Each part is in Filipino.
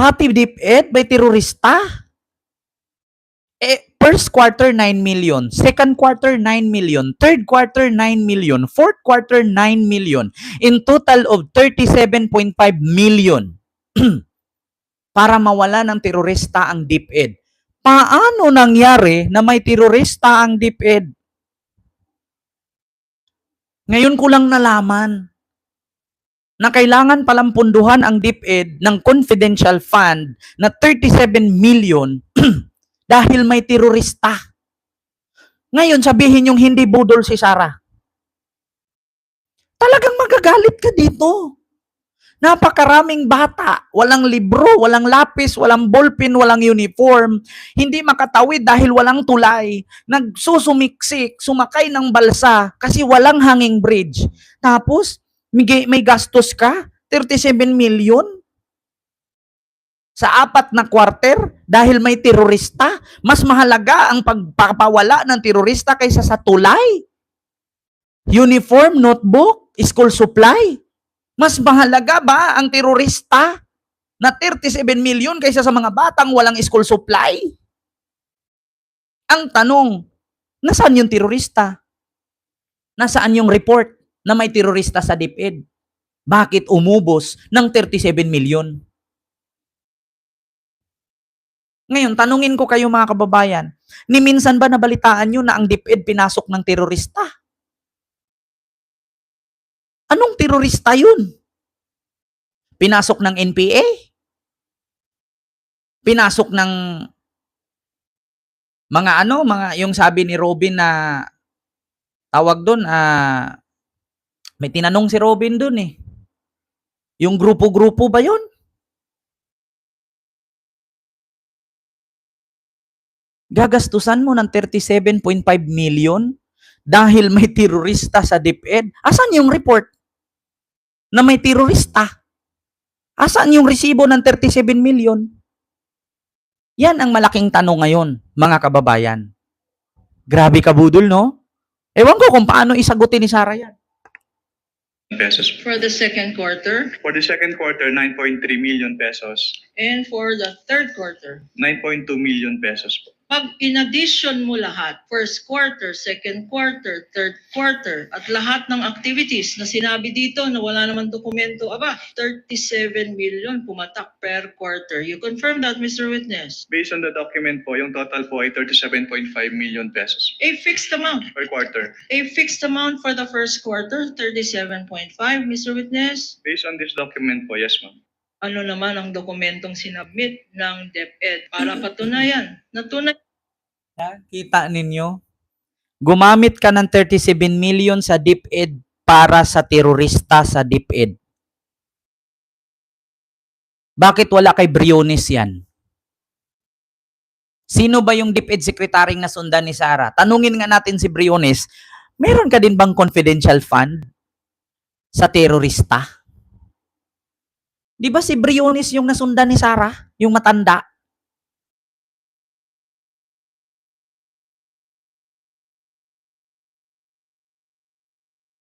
Pati DepEd, may terorista. First quarter, 9 million. Second quarter, 9 million. Third quarter, 9 million. Fourth quarter, 9 million. In total of 37.5 million. Para mawala ng terorista ang DepEd. Paano nangyari na may terorista ang DepEd? Ngayon ko lang nalaman na kailangan palang punduhan ang DepEd ng confidential fund na 37 million dahil may terorista. Ngayon, sabihin yung hindi budol si Sara. Talagang magagalit ka dito. Napakaraming bata, walang libro, walang lapis, walang ballpen, walang uniform, hindi makatawid dahil walang tulay, nagsusumiksik, sumakay ng balsa kasi walang hanging bridge. Tapos, may gastos ka, 37 million sa 4 na quarter dahil may terorista. Mas mahalaga ang pagpapawala ng terorista kaysa sa tulay, uniform, notebook, school supply. Mas mahalaga ba ang terorista na 37 million kaysa sa mga batang walang school supply? Ang tanong, nasaan yung terorista? Nasaan yung report na may terorista sa DepEd? Bakit umubos ng 37 million? Ngayon, tanungin ko kayo mga kababayan, ni minsan ba nabalitaan nyo na ang DepEd pinasok ng terorista? Anong terorista yun? Pinasok ng NPA? Pinasok ng mga yung sabi ni Robin na tawag doon, may tinanong si Robin doon eh. Yung grupo-grupo ba yun? Gagastusan mo ng 37.5 million dahil may terorista sa DepEd? Asan yung report na may terorista? Asan yung resibo ng 37 million? Yan ang malaking tanong ngayon, mga kababayan. Grabe ka budol, no? Ewan ko kung paano isagutin ni Sara yan. Pesos. For the second quarter For the second quarter, 9.3 million pesos. and for the third quarter. 9.2 million pesos po. Pag in-addition mo lahat, first quarter, second quarter, third quarter, at lahat ng activities na sinabi dito na wala naman dokumento, 37 million pumatak per quarter. You confirm that, Mr. Witness? Based on the document po, yung total po ay 37.5 million pesos A fixed amount. per quarter. A fixed amount for the first quarter, 37.5, Mr. Witness? Based on this document po, yes ma'am. Ano naman ang dokumentong sinabmit ng DepEd para patunayan na tunay? Kita ninyo? Gumamit ka ng 37 million sa DepEd para sa terorista sa DepEd. Bakit wala kay Briones yan? Sino ba yung DepEd secretary na sundan ni Sara? Tanungin nga natin si Briones, meron ka din bang confidential fund sa terorista? Di ba si Briones yung nasundan ni Sara? Yung matanda?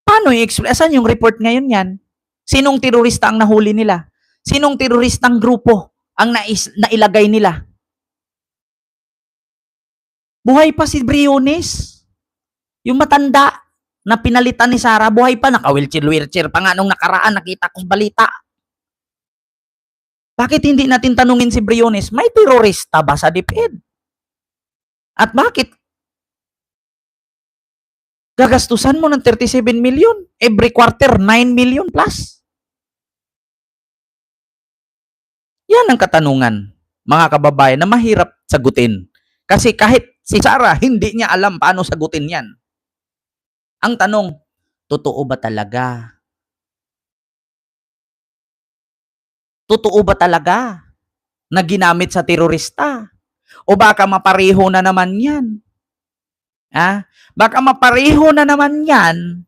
Paano i-explain? Asan yung report ngayon yan? Sinong terorista ang nahuli nila? Sinong teroristang grupo ang nailagay nila? Buhay pa si Briones. Yung matanda na pinalitan ni Sara, buhay pa, naka-wheelchair pa nga nung nakaraan, nakita kong balita. Bakit hindi natin tanungin si Briones, may terorista ba sa DepEd? At bakit gagastusan mo ng 37 million? Every quarter, 9 million plus. Yan ang katanungan, mga kababayan, na mahirap sagutin. Kasi kahit si Sara, hindi niya alam paano sagutin yan. Ang tanong, totoo ba talaga? Totoo ba talaga na ginamit sa terorista? O baka mapareho na naman yan? Baka mapareho na naman yan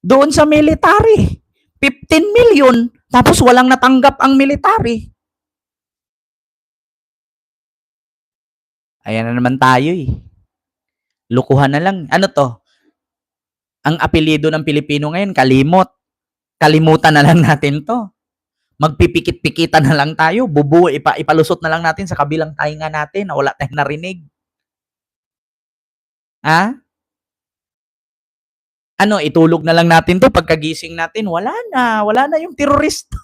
doon sa military. 15 million, tapos walang natanggap ang military. Ayan na naman tayo eh. Lukuhan na lang. Ano to? Ang apelyido ng Pilipino ngayon, kalimot. Kalimutan na lang natin to. Magpipikit-pikitan na lang tayo, ipalusot na lang natin sa kabilang tainga natin na wala tayong narinig. Ha? Ano, itulog na lang natin to pagkagising natin, wala na yung terorista.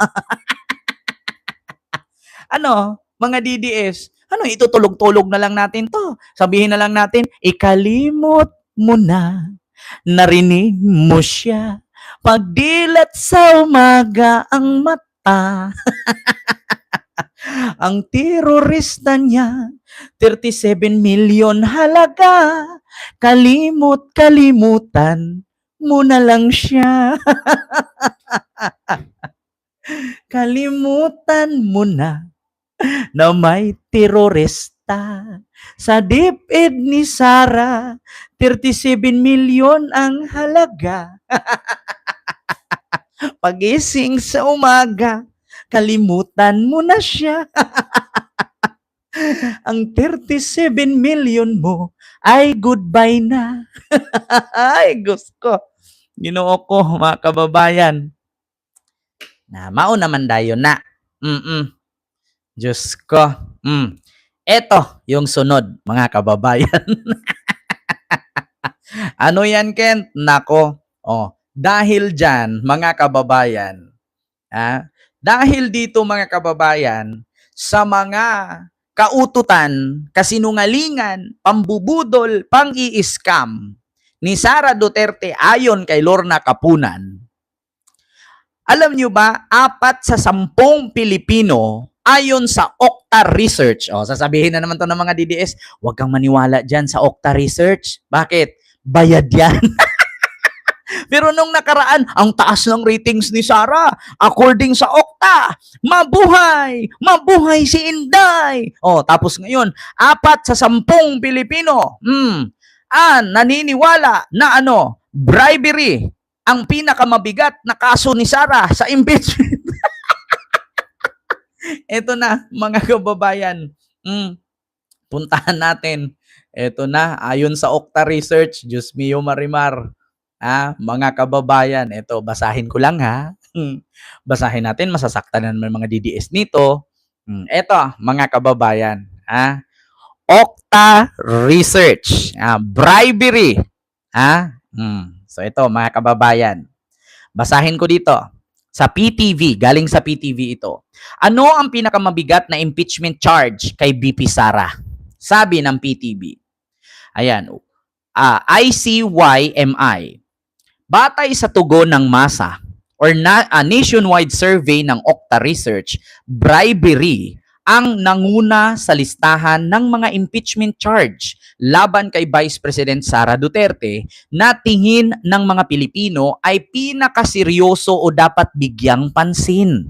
Ano, mga DDS, ano, itutulog-tulog na lang natin to. Sabihin na lang natin, ikalimot mo na, narinig mo siya, pagdilat sa umaga ang mata. Ang terorista niya, 37 million halaga, kalimutan mo na lang siya. Kalimutan mo na may terorista sa DepEd ni Sara, 37 million ang halaga. Pagising sa umaga, kalimutan mo na siya. Ang 37 million mo ay goodbye na. Ay, gusto. Ginoo ko, mga kababayan. Na, mao naman dayon na. Diyos ko. Eto, yung sunod, mga kababayan. Ano yan, Kent? Nako. Dahil dyan, mga kababayan, dahil dito, mga kababayan, sa mga kaututan, kasinungalingan, pambubudol, pang-i-scam ni Sara Duterte ayon kay Lorna Kapunan, alam nyo ba, 4 sa 10 Pilipino ayon sa Okta Research. Sasabihin na naman to ng mga DDS, huwag kang maniwala dyan sa Okta Research. Bakit? Bayad yan. Pero nung nakaraan, ang taas ng ratings ni Sara. According sa Okta, mabuhay! Mabuhay si Inday! Tapos ngayon, 4 sa 10 Pilipino, naniniwala na bribery ang pinakamabigat na kaso ni Sara sa impeachment. Ito na, mga kababayan. Puntahan natin. Ito na, ayon sa Okta Research, Diyos mio Marimar. Mga kababayan, ito, basahin ko lang ha. Basahin natin, masasaktan naman mga DDS nito. Ito, mga kababayan. Okta Research. Bribery. So ito, mga kababayan. Basahin ko dito. Sa PTV, galing sa PTV ito. Ano ang pinakamabigat na impeachment charge kay BP Sara? Sabi ng PTV. Ayan. ICYMI. Batay sa tugon ng masa or nationwide survey ng Okta Research, bribery ang nanguna sa listahan ng mga impeachment charge laban kay Vice President Sara Duterte na tingin ng mga Pilipino ay pinakaseryoso o dapat bigyang pansin.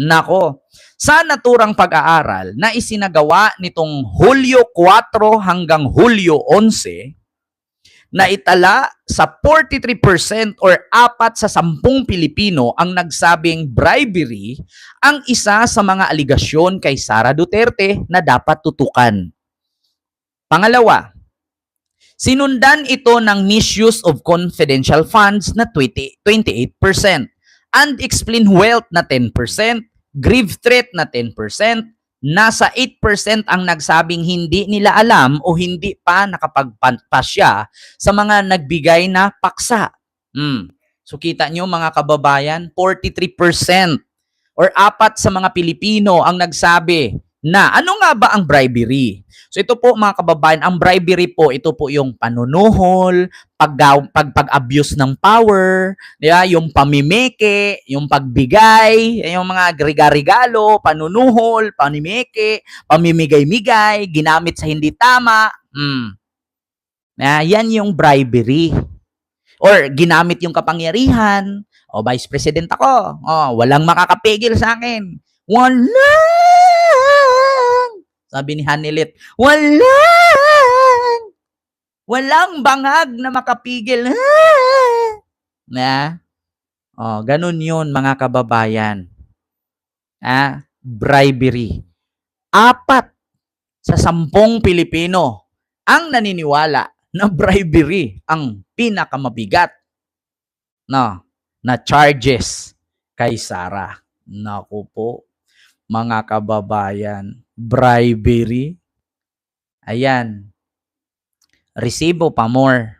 Nako, sa naturang pag-aaral na isinagawa nitong Hulyo 4 hanggang Hulyo 11, na itala sa 43% or 4 sa 10 Pilipino ang nagsabing bribery ang isa sa mga aligasyon kay Sara Duterte na dapat tutukan. Pangalawa, sinundan ito ng misuse of confidential funds na 28%, unexplained wealth na 10%, grave threat na 10%, nasa 8% ang nagsabing hindi nila alam o hindi pa nakapagpasya sa mga nagbigay na paksa. So kita nyo mga kababayan, 43% or 4 sa mga Pilipino ang nagsabi na ano nga ba ang bribery? So ito po mga kababayan, ang bribery po, ito po yung panunuhol, pag-abuse ng power, yung pamimeke, yung pagbigay, yung mga regalo, panunuhol, pamimeke, pamimigay-migay, ginamit sa hindi tama. Yan yung bribery. Or ginamit yung kapangyarihan. Vice President ako. Walang makakapigil sa akin. Sabi ni Hanilit, walang bangag na makapigil. Ganun yun mga kababayan. Bribery. 4 sa 10 Pilipino ang naniniwala na bribery ang pinakamabigat na charges kay Sara. Naku po, mga kababayan, bribery. Ayan, resibo pa more.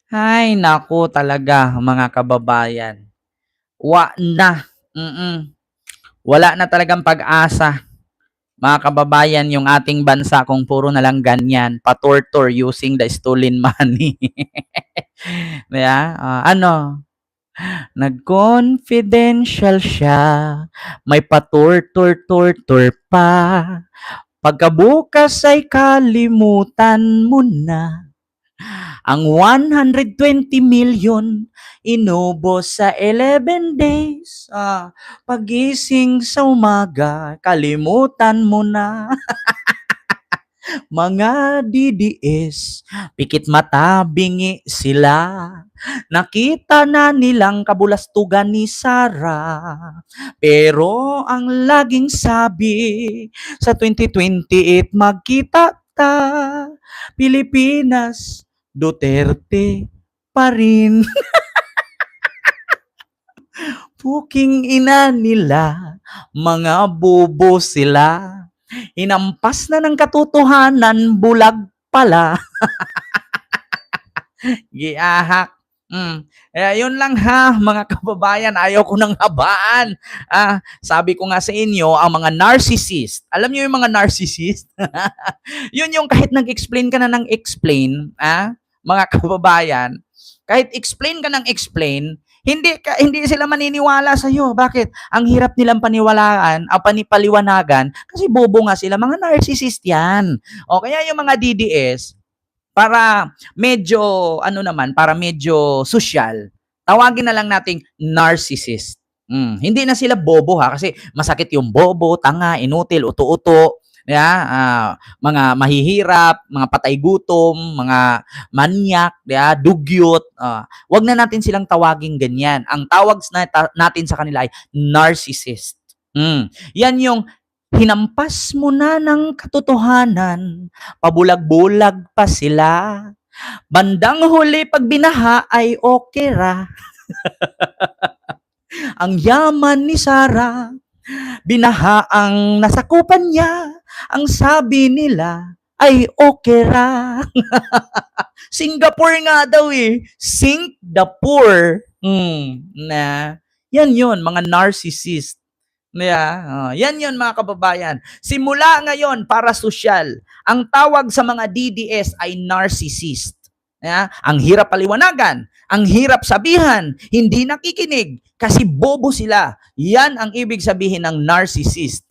Ay, naku talaga, mga kababayan. Wala na talagang pag-asa, mga kababayan, yung ating bansa kung puro na lang ganyan, patortor using the stolen money. Nag-confidential siya, may patortor-tortor pa. Pagkabukas ay kalimutan mo na. Ang 120 million inubos sa 11 days. Pagising sa umaga, kalimutan mo na. Mga DDS, pikit mata, bingi sila. Nakita na nilang kabulastugan ni Sara. Pero ang laging sabi, sa 2028 magkita ta. Pilipinas, Duterte pa rin. Puking ina nila, mga bobo sila. Hinampas na ng katotohanan, bulag pala. Giahak. Yun lang ha, mga kababayan, ayaw ko nang habaan. Sabi ko nga sa inyo, ang mga narcissist. Alam niyo yung mga narcissist? Yun yung kahit nag-explain ka na ng explain, mga kababayan, kahit explain ka ng explain, hindi sila maniniwala sa iyo. Bakit? Ang hirap nilang paniwalaan, paliwanagan kasi bobo nga sila, mga narcissist 'yan. O kaya yung mga DDS para para medyo social, tawagin na lang nating narcissist. Hindi na sila bobo ha, kasi masakit yung bobo, tanga, inutil, uto-uto, mga mahihirap, mga patay gutom, mga manyak, dugyot. Wag na natin silang tawagin ganyan. Ang tawag natin sa kanila ay narcissist. Yan yung hinampas mo na ng katotohanan, pabulag-bulag pa sila. Bandang huli pag binaha ay okay ra. Ang yaman ni Sara, binaha ang nasakupan niya. Ang sabi nila ay okay ra. Singapore nga daw Singapore. Yan yun, mga narcissist. Yan yun, mga kababayan. Simula ngayon, para sosyal, ang tawag sa mga DDS ay narcissist. Ang hirap paliwanagan, ang hirap sabihan, hindi nakikinig, kasi bobo sila. Yan ang ibig sabihin ng narcissist.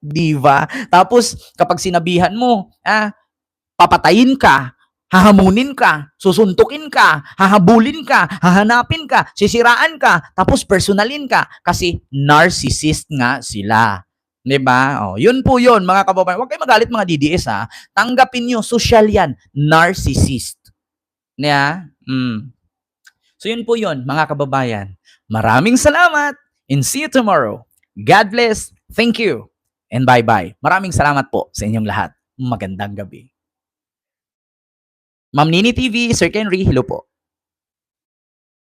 Diba? Tapos, kapag sinabihan mo, papatayin ka, hahamunin ka, susuntukin ka, hahabulin ka, hahanapin ka, sisiraan ka, tapos personalin ka, kasi narcissist nga sila. Diba? Yun po yun, mga kababayan. Huwag kayo magalit mga DDS ha. Tanggapin nyo, social yan, narcissist. So yun po yun, mga kababayan. Maraming salamat and see you tomorrow. God bless. Thank you. And bye-bye. Maraming salamat po sa inyong lahat. Magandang gabi. Ma'am Nini TV, Sir Kenry, hello po.